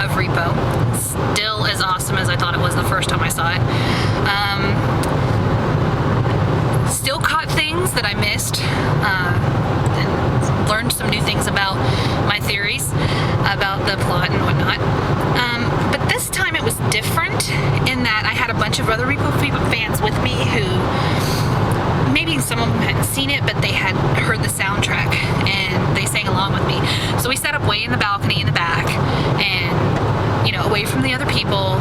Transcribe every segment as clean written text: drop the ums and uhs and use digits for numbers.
of Repo. Still as awesome as I thought it was the first time I saw it. Still caught things that I missed, and learned some new things about my theories about the plot and whatnot. But this time it was different in that I had a bunch of other Repo fans with me who maybe some of them hadn't seen it, but they had heard the soundtrack and they sang along with me. So we sat up way in the balcony in the back and, you know, away from the other people,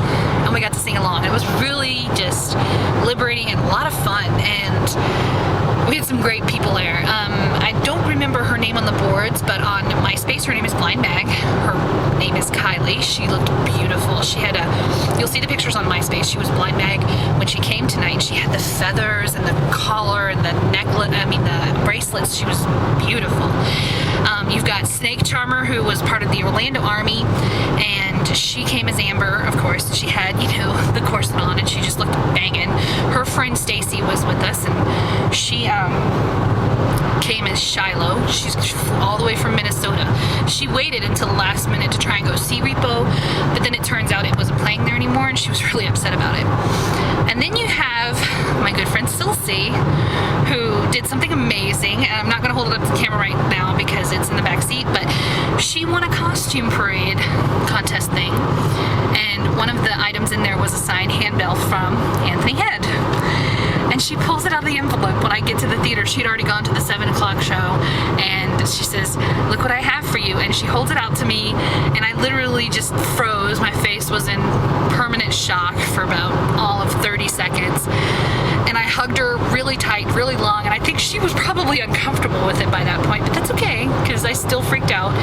and we got to sing along. It was really just liberating and a lot of fun, and we had some great people there. I don't remember her name on the boards, but on MySpace her name is Blind Mag. Her name is Kylie. She looked beautiful. She had you'll see the pictures on MySpace. She was Blind Mag when she came tonight. She had the feathers and the collar and the necklace, the bracelets. She was beautiful. You've got Snake Charmer, who was part of the Orlando Army, and she came as Amber, of course. She had, you know, the corset on, and she just looked banging. Her friend Stacy was with us, and she came as Shiloh. She's all the way from Minnesota. She waited until the last minute to try and go see Repo, but then it turns out it wasn't playing there anymore, and she was really upset about it. And then you have my good friend Silsey, who did something amazing, and I'm not going to hold it up to the camera right now because it's in the back seat, but she won a costume parade contest thing, and one of the items in there was a signed handbell from Anthony Head. And she pulls it out of the envelope when I get to the theater. She had already gone to the 7 o'clock show, and she says, "Look what I have for you." And she holds it out to me, and I literally just froze. My face was in permanent shock for about all of 30 seconds. And I hugged her really tight, really long, and I think she was probably uncomfortable with it by that point, but that's okay, because I still freaked out,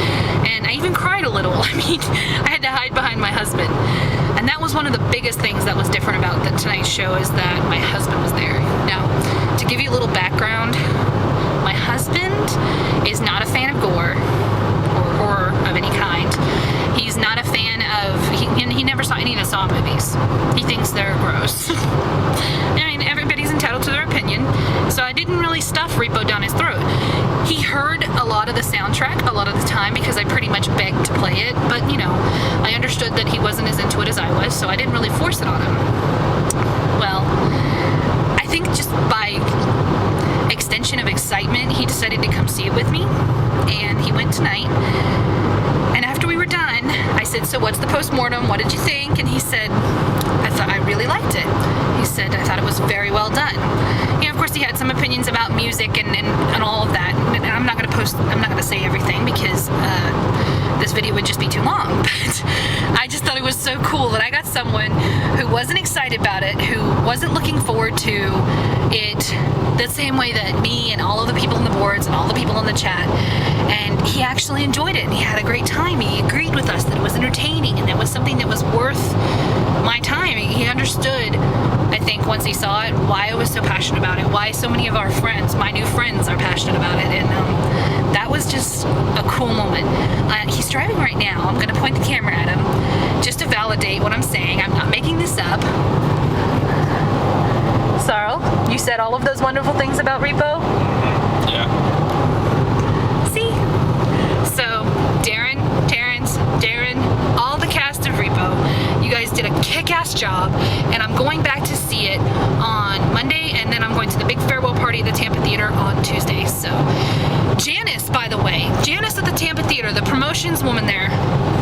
and I even cried a little. I mean, I had to hide behind my husband. And that was one of the biggest things that was different about tonight's show, is that my husband was there. Now, to give you a little background, my husband is not a fan of gore or horror of any kind. He's not a fan of, he never saw any of the Saw movies. He thinks they're gross. I mean, everybody's entitled to their opinion, so I didn't really stuff Repo down his throat. He heard a lot of the soundtrack a lot of the time because I pretty much begged to play it, but, you know, I understood that he wasn't as into it as I was, so I didn't really force it on him. Well, I think just by extension of excitement, he decided to come see it with me, and he went tonight. And after we were done, I said, "So what's the postmortem? What did you think?" And he said, I really liked it. He said, "I thought it was very well done." You know, of course, he had some opinions about music and all of that. And I'm not going to say everything because this video would just be too long. But I just thought it was so cool that I got someone who wasn't excited about it, who wasn't looking forward to it the same way that me and all of the people on the boards and all the people in the chat. And he actually enjoyed it, and he had a great time. He agreed with us that it was entertaining and that was something that was worth my time. He understood, I think, once he saw it, why I was so passionate about it, why so many of our friends, my new friends, are passionate about it, and that was just a cool moment. He's driving right now. I'm going to point the camera at him just to validate what I'm saying. I'm not making this up. Sarl, you said all of those wonderful things about Repo? Yeah. See? So, Darren, Terrence, Darren, all the cast of Repo, you guys did a kick-ass job, and I'm going back to see it on Monday, and then I'm going to the big farewell party at the Tampa Theater on Tuesday. So, Janice, by the way, Janice at the Tampa Theater, the promotions woman there,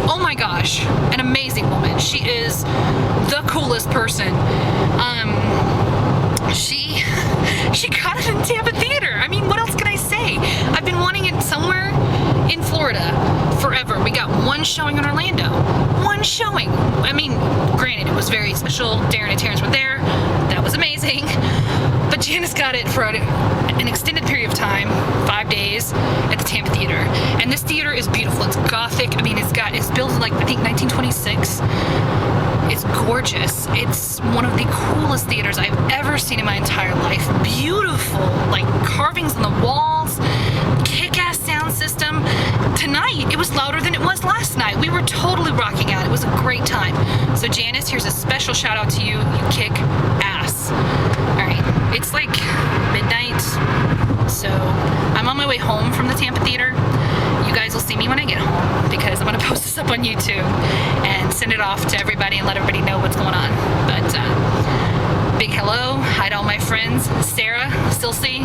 oh my gosh, an amazing woman. She is the coolest person. She got it in Tampa Theater. I mean, what else can I say? I've been wanting it somewhere in Florida forever. We got one showing in Orlando. One showing. I mean, granted, it was very special. Darren and Terrence were there. That was amazing. But Janice got it for an extended period of time, 5 days, at the Tampa Theater. And this theater is beautiful. It's Gothic. I mean, it's built in, like, I think 1926. It's gorgeous. It's one of the coolest theaters I've ever seen in my entire life. Beautiful, like, carvings on the walls, kick-ass sound system. Tonight, it was louder than it was last night. We were totally rocking out. It was a great time. So Janice, here's a special shout out to you. You kick ass. All right, it's like midnight, so I'm on my way home from the Tampa Theater. You guys will see me when I get home, because I'm going to post this up on YouTube and send it off to everybody and let everybody know what's going on. But big hello, hi to all my friends. Sarah, Silsey,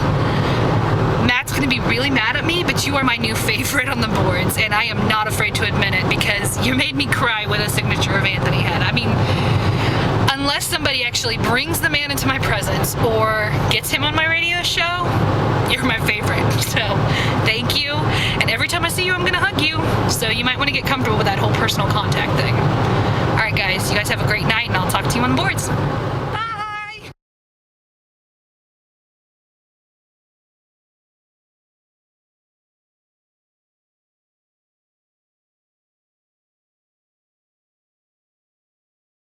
Matt's going to be really mad at me, but you are my new favorite on the boards, and I am not afraid to admit it, because you made me cry with a signature of Anthony had. I mean, unless somebody actually brings the man into my presence or gets him on my radio show, you're my favorite. So thank you, and every time I see you I'm gonna hug you, so you might want to get comfortable with that whole personal contact thing.